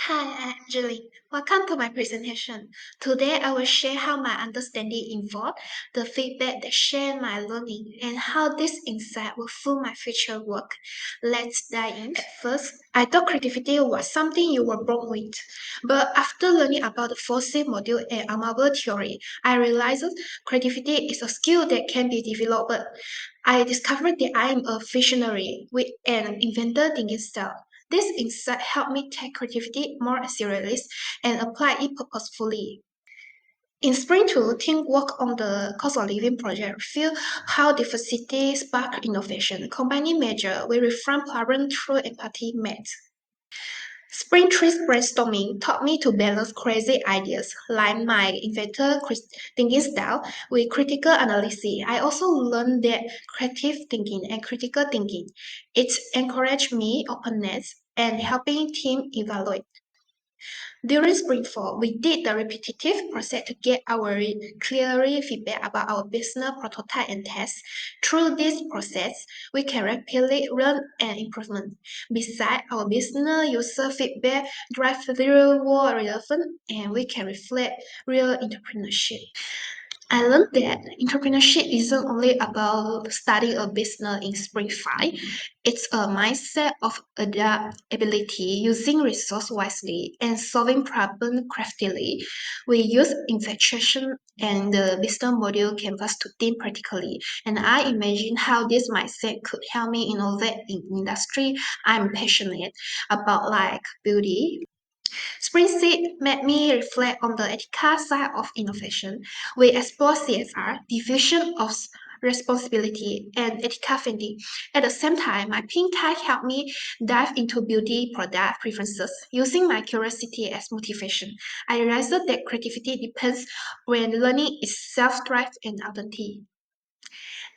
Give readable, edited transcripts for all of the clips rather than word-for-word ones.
Hi, Angelique. Welcome to my presentation. Today, I will share how my understanding evolved, the feedback that shaped my learning, and how this insight will fuel my future work. Let's dive in. At first, I thought creativity was something you were born with. But after learning about the 4C module and Amable theory, I realized creativity is a skill that can be developed. I discovered that I am a visionary with an inventor thinking style. This insight helped me take creativity more seriously and apply it purposefully. In Spring 2, team work on the cost of living project revealed how diversity sparked innovation, combining measure with reframe problem through empathy met. Spring 3's brainstorming taught me to balance crazy ideas, like my inventor thinking style, with critical analysis. I also learned that creative thinking and critical thinking. It encouraged me openness and helping team evaluate. During Spring 4, we did the repetitive process to get our clear feedback about our business prototype and test. Through this process, we can rapidly learn and improvement. Besides, our business user feedback drive real world relevance and we can reflect real entrepreneurship. I learned that entrepreneurship isn't only about starting a business in Spring 5. It's a mindset of adaptability, using resource wisely, and solving problems craftily. We use infatuation and the business module canvas to think practically, and I imagine how this mindset could help me innovate in industry I'm passionate about, like beauty. Springseed made me reflect on the ethical side of innovation. We explore CSR, division of responsibility, and ethical thinking. At the same time, my pink tie helped me dive into beauty product preferences, using my curiosity as motivation. I realized that creativity depends when learning is self-drive and authentic.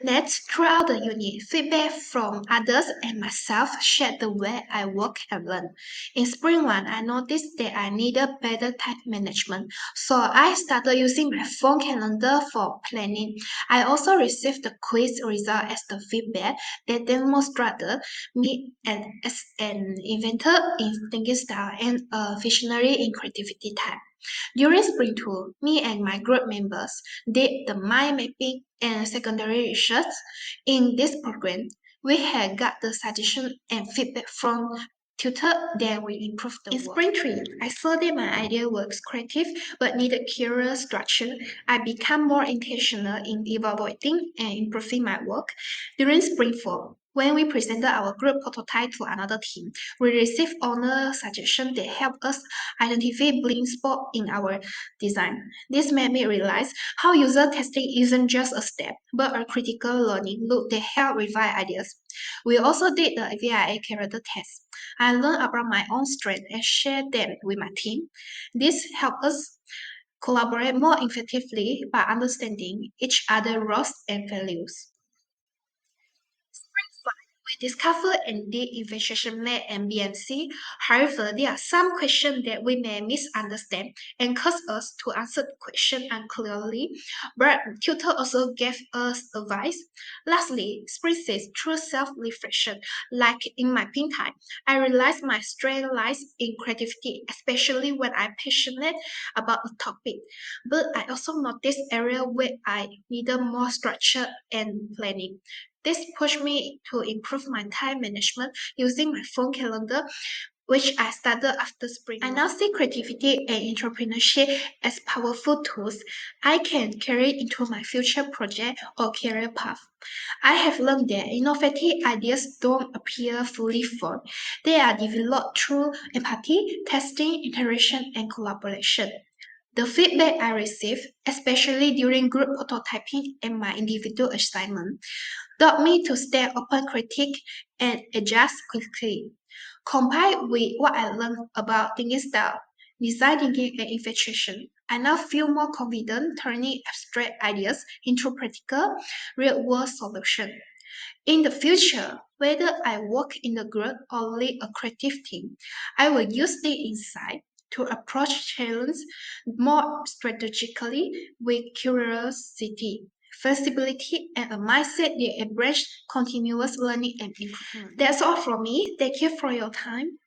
Next, throughout the unit, feedback from others and myself shaped the way I work and learn. In Spring 1, I noticed that I needed better time management, so I started using my phone calendar for planning. I also received the quiz result as the feedback that demonstrated me as an inventor in thinking style and a visionary in creativity type. During Spring 2, me and my group members did the mind mapping and secondary research. In this program, we had got the suggestion and feedback from tutor, then we improved the work. In Spring 3, I saw that my idea was creative but needed clearer structure. I became more intentional in evaluating and improving my work. During Spring 4, when we presented our group prototype to another team, we received honor suggestions that helped us identify blind spots in our design. This made me realize how user testing isn't just a step, but a critical learning loop that help refine ideas. We also did the VIA character test. I learned about my own strengths and shared them with my team. This helped us collaborate more effectively by understanding each other's roles and values. We discover indeed investigation made and BMC. However, there are some questions that we may misunderstand and cause us to answer the question unclearly. But tutor also gave us advice. Lastly, Spring says through self-reflection, like in my pink time, I realized my strength lies in creativity, especially when I'm passionate about a topic. But I also noticed area where I needed more structure and planning. This pushed me to improve my time management using my phone calendar, which I started after spring. I now see creativity and entrepreneurship as powerful tools I can carry into my future project or career path. I have learned that innovative ideas don't appear fully formed. They are developed through empathy, testing, interaction, and collaboration. The feedback I received, especially during group prototyping and my individual assignment, taught me to stay open critique and adjust quickly. Combined with what I learned about thinking style, design thinking, and infatuation, I now feel more confident turning abstract ideas into practical, real-world solutions. In the future, whether I work in a group or lead a creative team, I will use the insight to approach challenges more strategically with curiosity, flexibility, and a mindset that embraces continuous learning and improvement. That's all from me. Thank you for your time.